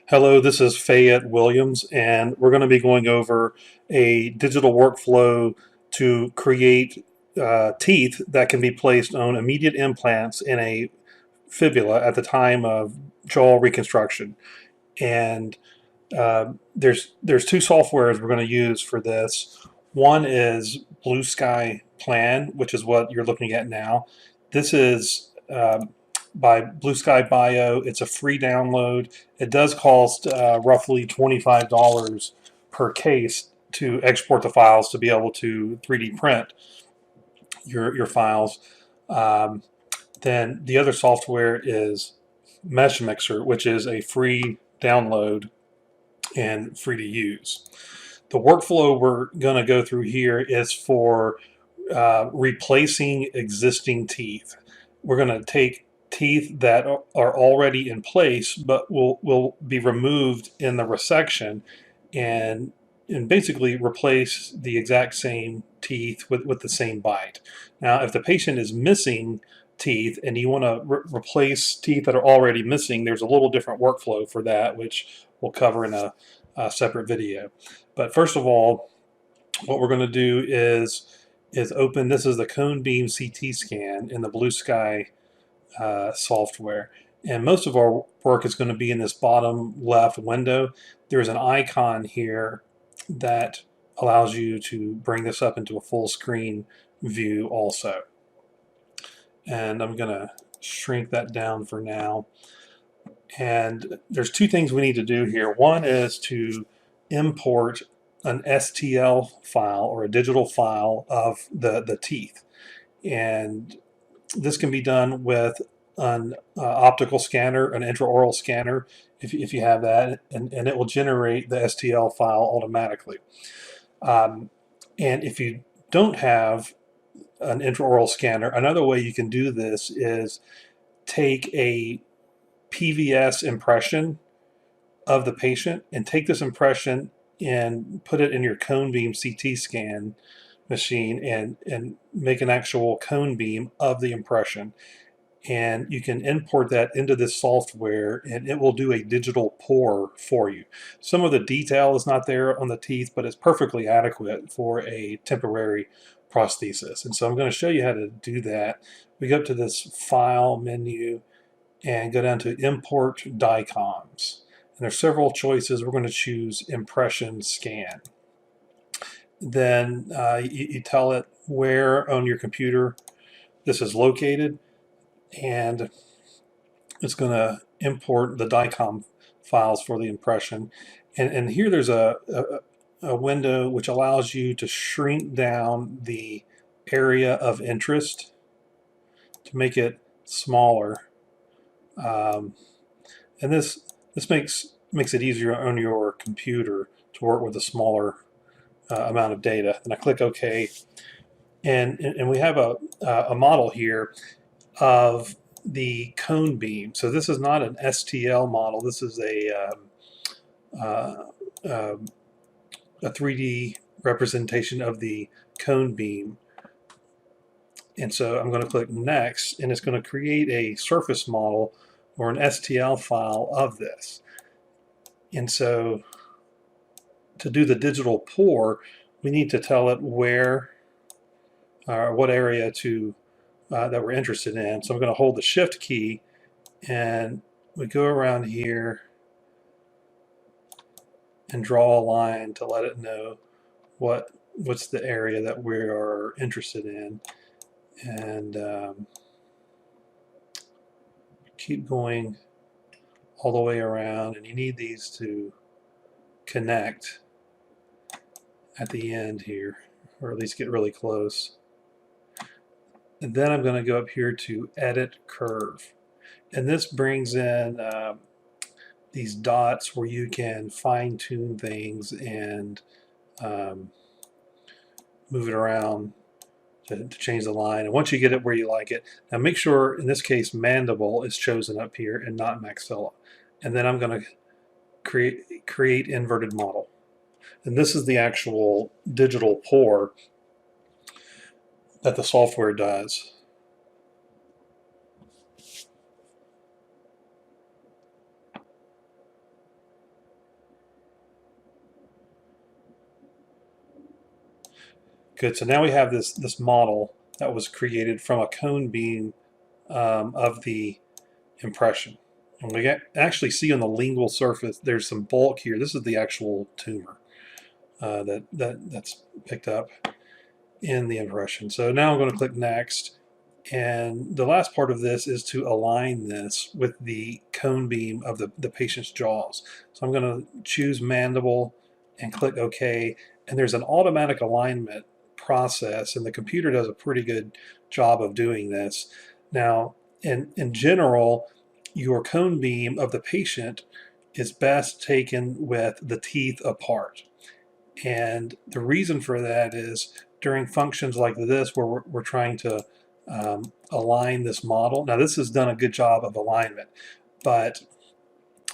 Hello, this is Fayette Williams, and we're going to be going over a digital workflow to create teeth that can be placed on immediate implants in a fibula at the time of jaw reconstruction. And there's two softwares we're going to use for this. One is Blue Sky Plan, which is what you're looking at now. This is by Blue Sky Bio. It's a free download. It does cost roughly $25 per case to export the files to be able to 3D print your files. Um, then the other software is Mesh Mixer, which is a free download and free to use. The workflow we're going to go through here is for replacing existing teeth. We're going to take teeth that are already in place but will be removed in the resection and basically replace the exact same teeth with the same bite. Now, if the patient is missing teeth and you want to replace teeth that are already missing, there's a little different workflow for that, which we'll cover in a separate video. But first of all, what we're going to do is open, this is the cone beam CT scan in the Blue Sky software. And most of our work is going to be in this bottom left window. There's an icon here that allows you to bring this up into a full screen view also. And I'm going to shrink that down for now. And there's two things we need to do here. One is to import an STL file or a digital file of the teeth. And this can be done with an optical scanner, an intraoral scanner, if you have that, and it will generate the STL file automatically. And if you don't have an intraoral scanner, another way you can do this is take a PVS impression of the patient and take this impression and put it in your cone beam CT scan machine and make an actual cone beam of the impression. And you can import that into this software and it will do a digital pour for you. Some of the detail is not there on the teeth, but it's perfectly adequate for a temporary prosthesis. And so I'm going to show you how to do that. We go up to this file menu and go down to import DICOMs. And there's several choices. We're going to choose impression scan. Then you tell it where on your computer this is located, and it's going to import the DICOM files for the impression. And here there's a window which allows you to shrink down the area of interest to make it smaller. And this makes it easier on your computer to work with a smaller amount of data. And I click OK, and we have a model here of the cone beam. So this is not an STL model. This is a 3D representation of the cone beam. And so I'm going to click Next, and it's going to create a surface model or an STL file of this. And so to do the digital pour, we need to tell it where or what area to that we're interested in. So I'm going to hold the Shift key, and we go around here and draw a line to let it know what's the area that we are interested in, and keep going all the way around. And you need these to connect at the end here, or at least get really close. And then I'm going to go up here to Edit Curve. And this brings in these dots where you can fine-tune things and move it around to change the line. And once you get it where you like it, now make sure, in this case, mandible is chosen up here and not maxilla. And then I'm going to create inverted model. And this is the actual digital pour that the software does. Good. So now we have this model that was created from a cone beam of the impression. And we actually see on the lingual surface there's some bulk here. This is the actual tumor that's picked up in the impression. So now I'm going to click next. And the last part of this is to align this with the cone beam of the patient's jaws. So I'm going to choose mandible and click OK. And there's an automatic alignment process, and the computer does a pretty good job of doing this. Now, in general, your cone beam of the patient is best taken with the teeth apart. And the reason for that is during functions like this where we're trying to align this model. Now this has done a good job of alignment, but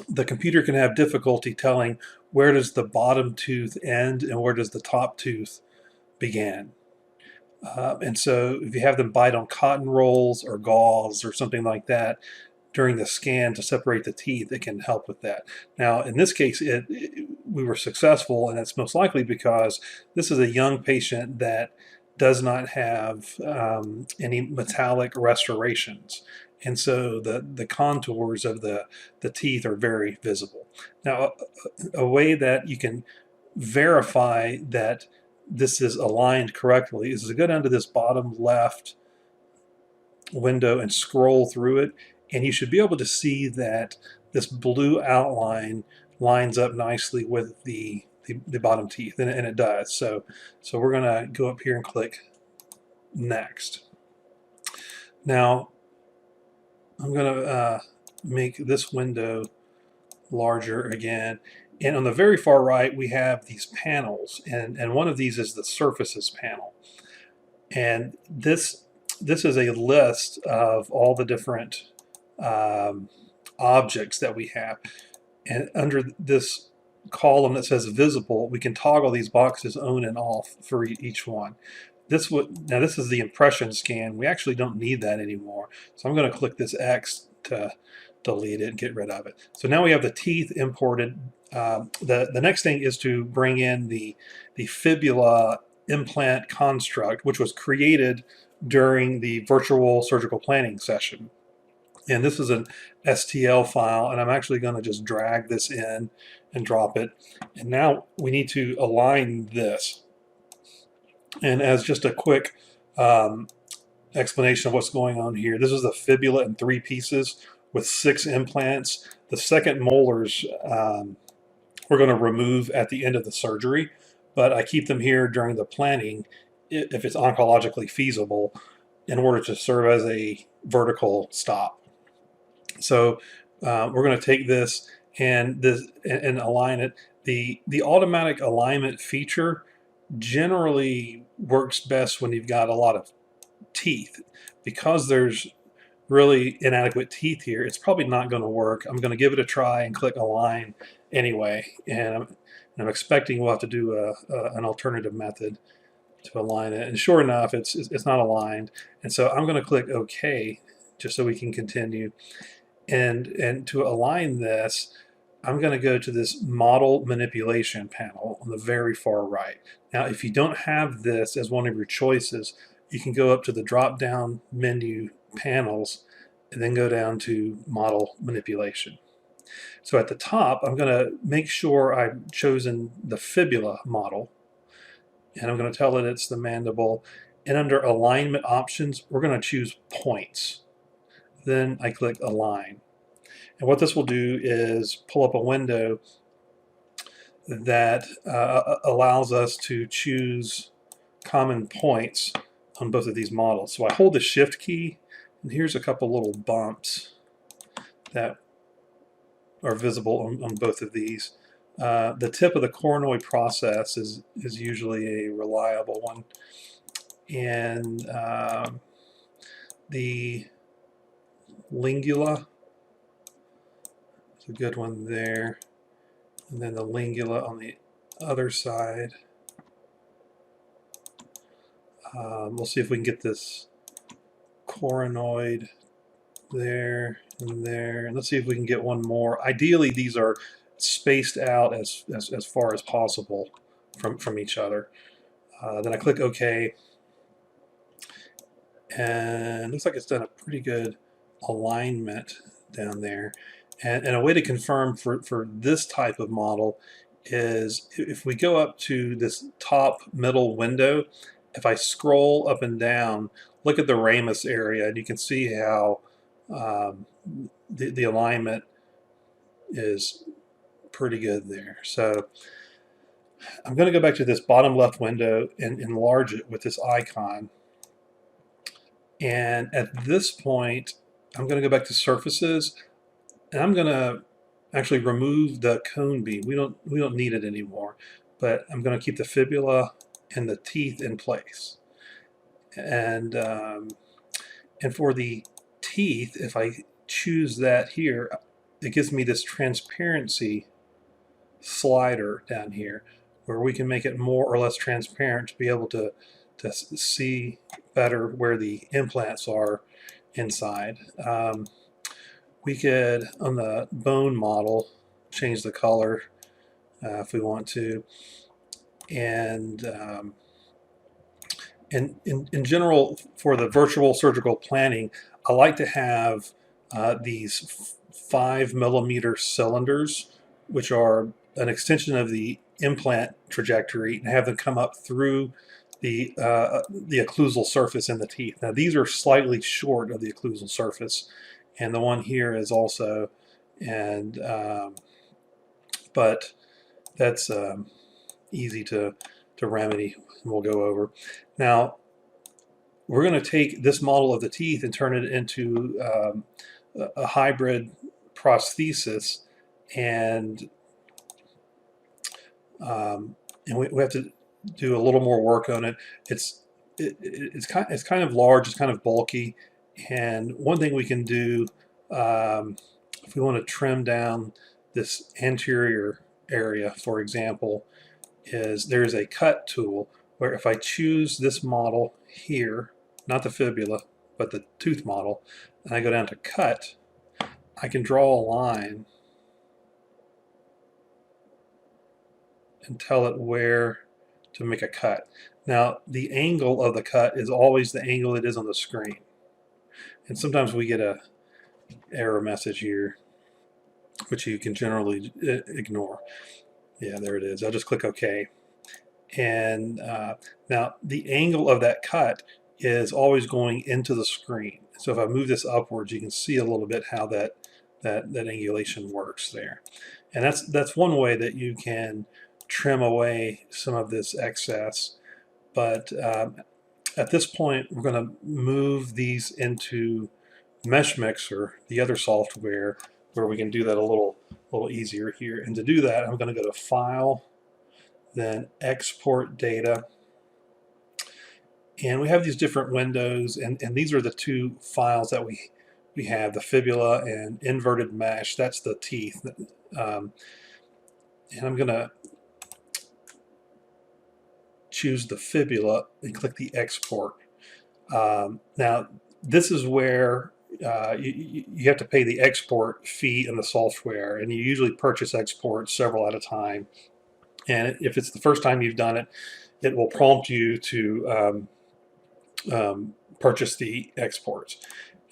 the computer can have difficulty telling where does the bottom tooth end and where does the top tooth begin. And so if you have them bite on cotton rolls or gauze or something like that during the scan to separate the teeth, it can help with that. Now, in this case, we were successful, and it's most likely because this is a young patient that does not have any metallic restorations. And so the contours of the teeth are very visible. Now, a way that you can verify that this is aligned correctly is to go down to this bottom left window and scroll through it, and you should be able to see that this blue outline lines up nicely with the bottom teeth, and it does. So we're going to go up here and click next. Now I'm going to make this window larger again, and on the very far right we have these panels, and one of these is the surfaces panel, and this is a list of all the different objects that we have, and under this column that says visible, we can toggle these boxes on and off for each one. Now this is the impression scan. We actually don't need that anymore, so I'm going to click this X to delete it and get rid of it. So now we have the teeth imported. The next thing is to bring in the fibula implant construct, which was created during the virtual surgical planning session. And this is an STL file, and I'm actually going to just drag this in and drop it. And now we need to align this. And as just a quick explanation of what's going on here, this is the fibula in 3 pieces with 6 implants. The second molars we're going to remove at the end of the surgery, but I keep them here during the planning if it's oncologically feasible in order to serve as a vertical stop. So we're going to take this and align it. The automatic alignment feature generally works best when you've got a lot of teeth. Because there's really inadequate teeth here, it's probably not going to work. I'm going to give it a try and click align anyway, and I'm expecting we'll have to do an alternative method to align it, and sure enough it's not aligned, and so I'm going to click OK just so we can continue. And to align this, I'm going to go to this model manipulation panel on the very far right. Now, if you don't have this as one of your choices, you can go up to the drop-down menu panels and then go down to model manipulation. So at the top, I'm going to make sure I've chosen the fibula model, and I'm going to tell it it's the mandible. And under alignment options, we're going to choose points. Then I click align. And what this will do is pull up a window that allows us to choose common points on both of these models. So I hold the shift key, and here's a couple little bumps that are visible on both of these. The tip of the coronoid process is usually a reliable one, and the lingula is a good one there, and then the lingula on the other side. We'll see if we can get this coronoid there and there, and let's see if we can get one more. Ideally, these are spaced out as far as possible from each other. Then I click OK, and it looks like it's done a pretty good alignment down there. And a way to confirm for this type of model is if we go up to this top middle window, if I scroll up and down, look at the ramus area, and you can see how the alignment is pretty good there. So I'm going to go back to this bottom left window and enlarge it with this icon. And at this point, I'm going to go back to surfaces, and I'm going to actually remove the cone beam. We don't need it anymore, but I'm going to keep the fibula and the teeth in place. And for the teeth, if I choose that here, it gives me this transparency slider down here where we can make it more or less transparent to be able to see better where the implants are inside. We could, on the bone model, change the color if we want to. And in general, for the virtual surgical planning, I like to have these 5 millimeter cylinders, which are an extension of the implant trajectory, and have them come up through the occlusal surface in the teeth. Now these are slightly short of the occlusal surface, and the one here is also, and but that's easy to remedy, and we'll go over. Now we're going to take this model of the teeth and turn it into a hybrid prosthesis, and we have to do a little more work on it. It's kind of large, it's kind of bulky, and one thing we can do if we want to trim down this anterior area, for example, is there's a cut tool where if I choose this model here, not the fibula, but the tooth model, and I go down to cut, I can draw a line and tell it where to make a cut. Now, the angle of the cut is always the angle it is on the screen. And sometimes we get a error message here, which you can generally ignore. Yeah, there it is. I'll just click OK. And now the angle of that cut is always going into the screen. So if I move this upwards, you can see a little bit how that angulation works there. And that's one way that you can trim away some of this excess. But at this point, we're going to move these into Mesh Mixer, the other software, where we can do that a little easier here. And to do that, I'm going to go to File, then Export Data. And we have these different windows, and these are the two files that we have, the fibula and inverted mesh. That's the teeth. And I'm going to choose the fibula and click the export. Now, this is where you have to pay the export fee in the software, and you usually purchase exports several at a time. And if it's the first time you've done it, it will prompt you to purchase the exports.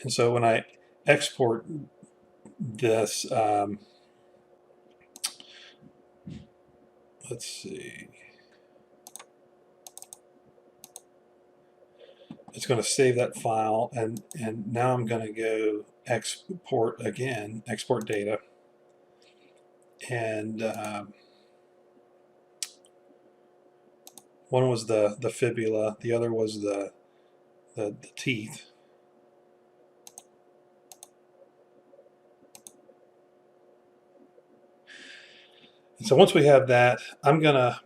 And so when I export this, let's see, it's going to save that file, and now I'm going to go export again, export data, and one was the fibula, the other was the teeth. And so once we have that, I'm going to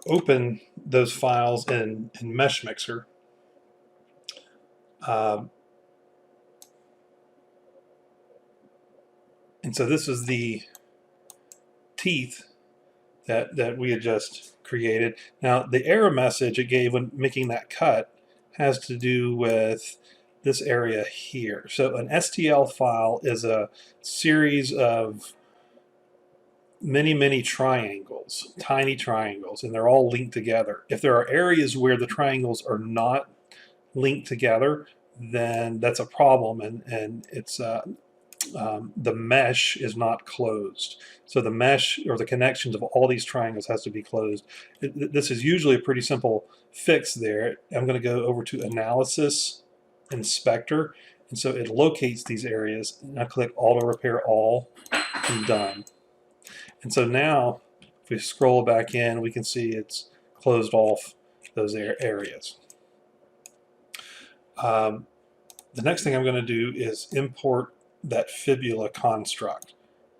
open those files in Mesh Mixer. And so this is the teeth that we had just created. Now, the error message it gave when making that cut has to do with this area here. So an STL file is a series of many triangles, tiny triangles, and they're all linked together. If there are areas where the triangles are not linked together, then that's a problem, and it's the mesh is not closed. So the mesh or the connections of all these triangles has to be closed. This is usually a pretty simple fix there. I'm going to go over to Analysis, Inspector, and so it locates these areas, and I click Auto Repair All, and Done. And so now, if we scroll back in, we can see it's closed off those areas. The next thing I'm going to do is import that fibula construct.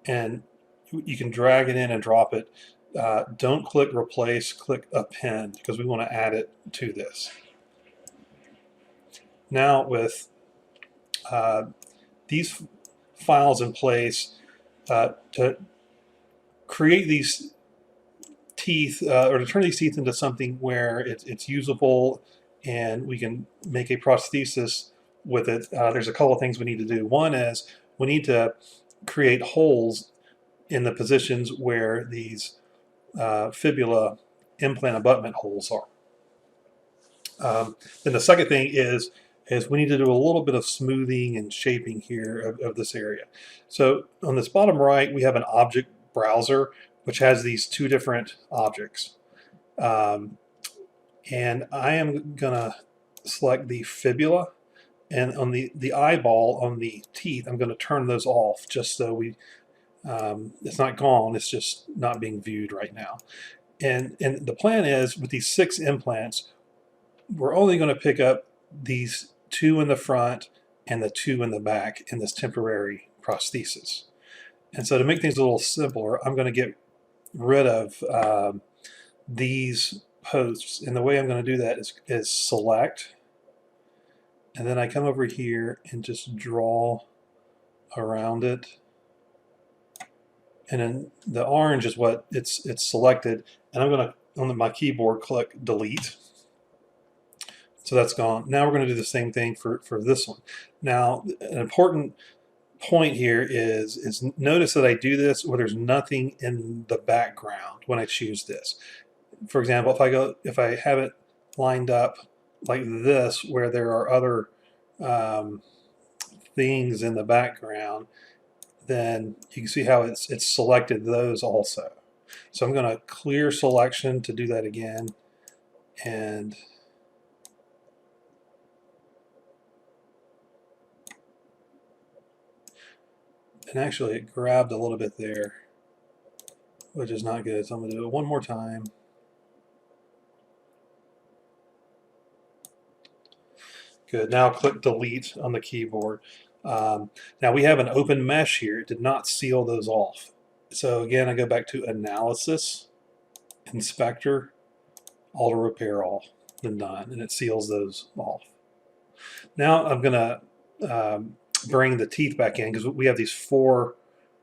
And you can drag it in and drop it. Don't click Replace, click Append, because we want to add it to this. Now with these files in place, to create these teeth, or to turn these teeth into something where it's usable and we can make a prosthesis with it, there's a couple of things we need to do. One is we need to create holes in the positions where these fibula implant abutment holes are. Then the second thing is we need to do a little bit of smoothing and shaping here of this area. So on this bottom right, we have an object browser, which has these two different objects. And I am going to select the fibula, and on the eyeball on the teeth, I'm going to turn those off just so it's not gone, it's just not being viewed right now. And the plan is, with these 6 implants, we're only going to pick up these 2 in the front and the 2 in the back in this temporary prosthesis. And so to make things a little simpler, I'm going to get rid of these posts. And the way I'm going to do that is select, and then I come over here and just draw around it. And then the orange is what it's selected. And I'm going to, on my keyboard, click Delete. So that's gone. Now we're going to do the same thing for this one. Now, an important point here is notice that I do this where there's nothing in the background when I choose this. For example, if I have it lined up like this, where there are other things in the background, then you can see how it's selected those also. So I'm going to clear selection to do that again, and actually it grabbed a little bit there, which is not good. So I'm going to do it one more time. Good. Now click Delete on the keyboard. Now we have an open mesh here. It did not seal those off. So again, I go back to Analysis, Inspector, Auto Repair All, and Done, and it seals those off. Now I'm going to bring the teeth back in, because we have these 4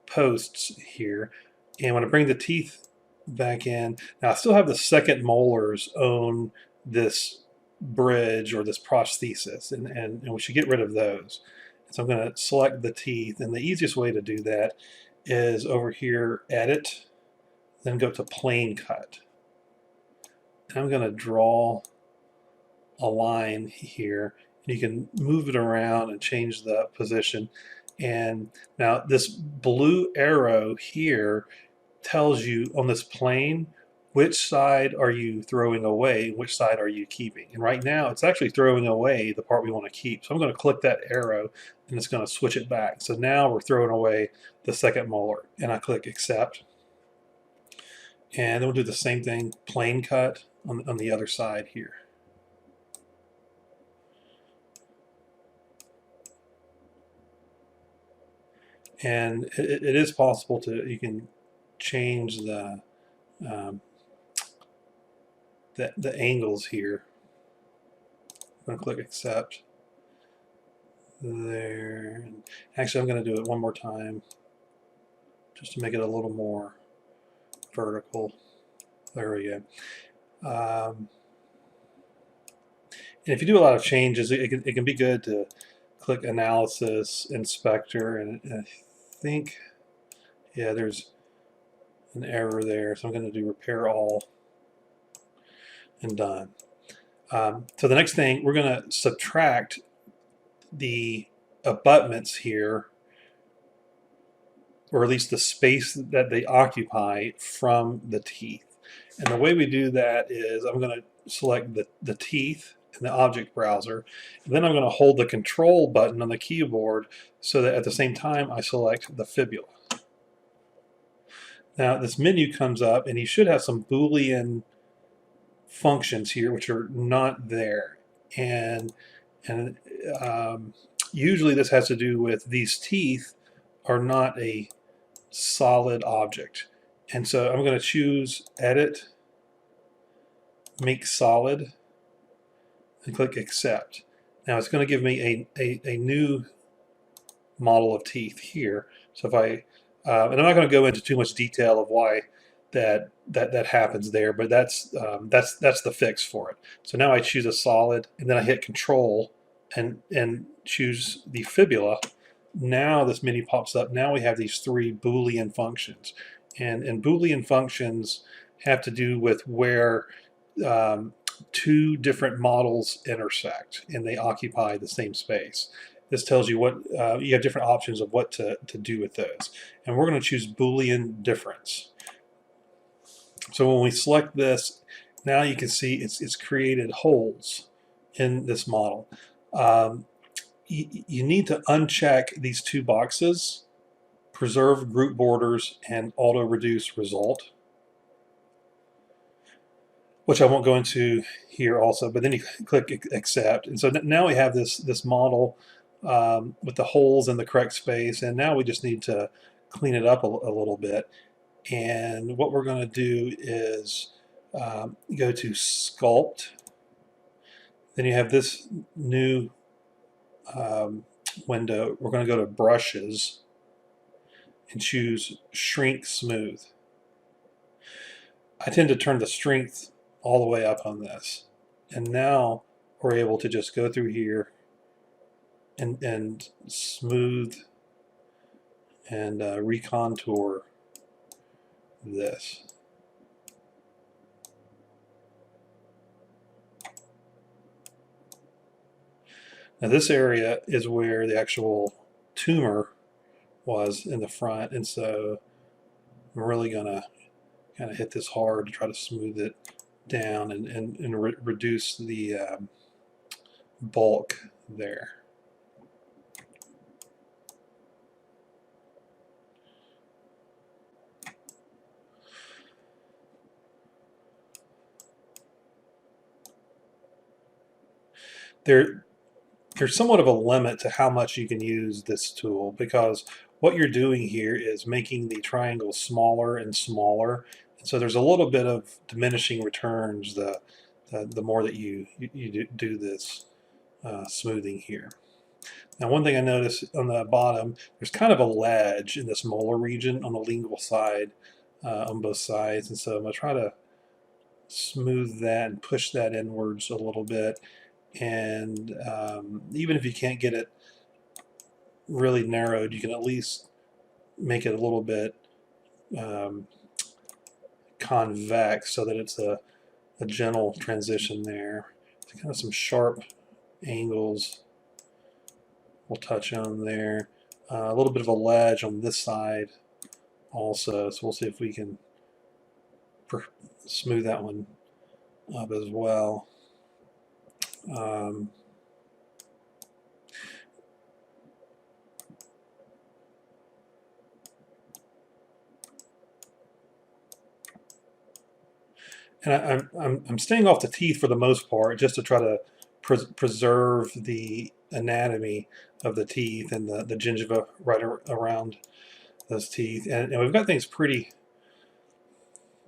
posts here. And when I bring the teeth back in, now I still have the second molars on this bridge or this prosthesis, and we should get rid of those. So I'm going to select the teeth, and the easiest way to do that is over here, Edit, then go to Plane Cut. And I'm going to draw a line here. You can move it around and change the position. And now this blue arrow here tells you on this plane which side are you throwing away, which side are you keeping. And right now it's actually throwing away the part we want to keep. So I'm going to click that arrow, and it's going to switch it back. So now we're throwing away the second molar, and I click Accept. And then we'll do the same thing, Plane Cut on the other side here. And it is possible you can change the angles here. I'm going to click Accept there. Actually, I'm going to do it one more time just to make it a little more vertical. There we go. And if you do a lot of changes, it can be good to click Analysis, Inspector, and I think, yeah, there's an error there, so I'm going to do repair all and done. So the next thing, we're going to subtract the abutments here, or at least the space that they occupy from the teeth. And the way we do that is I'm going to select the teeth in the object browser, and then I'm going to hold the control button on the keyboard so that at the same time I select the fibula. Now this menu comes up and you should have some Boolean functions here which are not there, and usually this has to do with these teeth are not a solid object, and so I'm going to choose Edit, Make Solid, and click Accept. Now it's going to give me a new model of teeth here. So if I and I'm not going to go into too much detail of why that happens there, but that's the fix for it. So now I choose a solid, and then I hit Control and choose the fibula. Now this menu pops up. Now we have these three Boolean functions, and Boolean functions have to do with where two different models intersect and they occupy the same space. This tells you what you have different options of what to do with those, and we're going to choose Boolean difference. So when we select this, now you can see it's created holes in this model. You need to uncheck these two boxes, preserve group borders and auto reduce result, which I won't go into here also, but then you click accept. And so now we have this model with the holes in the correct space, and now we just need to clean it up a little bit. And what we're going to do is go to Sculpt. Then you have this new window. We're going to go to Brushes and choose Shrink Smooth. I tend to turn the strength all the way up on this. And now we're able to just go through here and smooth and recontour this. Now this area is where the actual tumor was in the front, and so I'm really going to kind of hit this hard to try to smooth it down and reduce the bulk there. There's somewhat of a limit to how much you can use this tool, because what you're doing here is making the triangle smaller and smaller, and so there's a little bit of diminishing returns the more that you do this smoothing here. Now one thing I noticed on the bottom, there's kind of a ledge in this molar region on the lingual side on both sides, and so I'm going to try to smooth that and push that inwards a little bit. And even if you can't get it really narrowed, you can at least make it a little bit convex so that it's a gentle transition there. So kind of some sharp angles we'll touch on there. A little bit of a ledge on this side also, so we'll see if we can smooth that one up as well. And I'm staying off the teeth for the most part, just to try to preserve the anatomy of the teeth and the gingiva right around those teeth. And we've got things pretty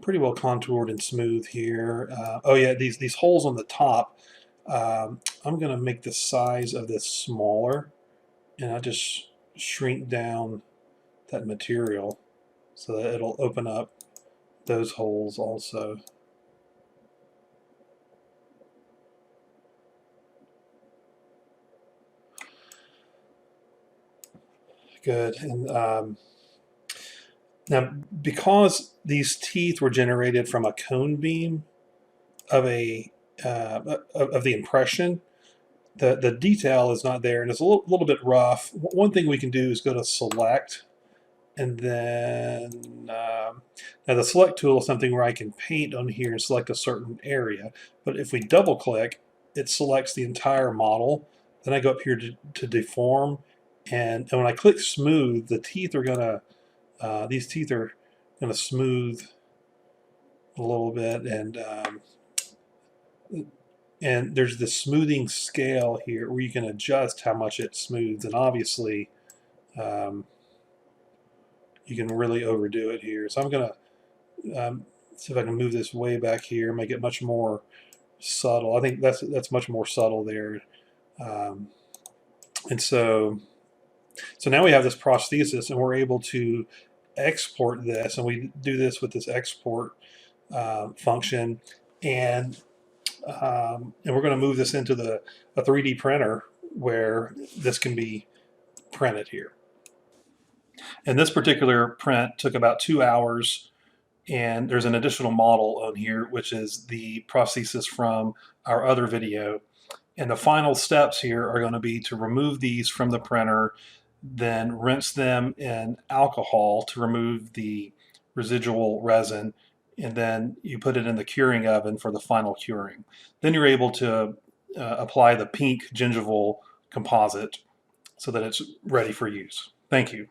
well contoured and smooth here. Oh yeah, these holes on the top, I'm going to make the size of this smaller, and I'll just shrink down that material so that it'll open up those holes also. Good. And Now, because these teeth were generated from a cone beam of of the impression, the detail is not there, and it's a little bit rough. One thing we can do is go to select, and then now the select tool is something where I can paint on here and select a certain area. But if we double click, it selects the entire model. Then I go up here to deform, and when I click smooth, the teeth are gonna these teeth are gonna smooth a little bit, and there's this smoothing scale here where you can adjust how much it smooths, and obviously um, you can really overdo it here. So I'm gonna see if I can move this way back here, make it much more subtle. I think that's much more subtle there. Um, and so now we have this prosthesis, and we're able to export this, and we do this with this export function, and we're going to move this into a 3D printer where this can be printed here. And this particular print took about 2 hours, and there's an additional model on here, which is the prosthesis from our other video. And the final steps here are going to be to remove these from the printer, then rinse them in alcohol to remove the residual resin, and then you put it in the curing oven for the final curing. Then you're able to apply the pink gingival composite so that it's ready for use. Thank you.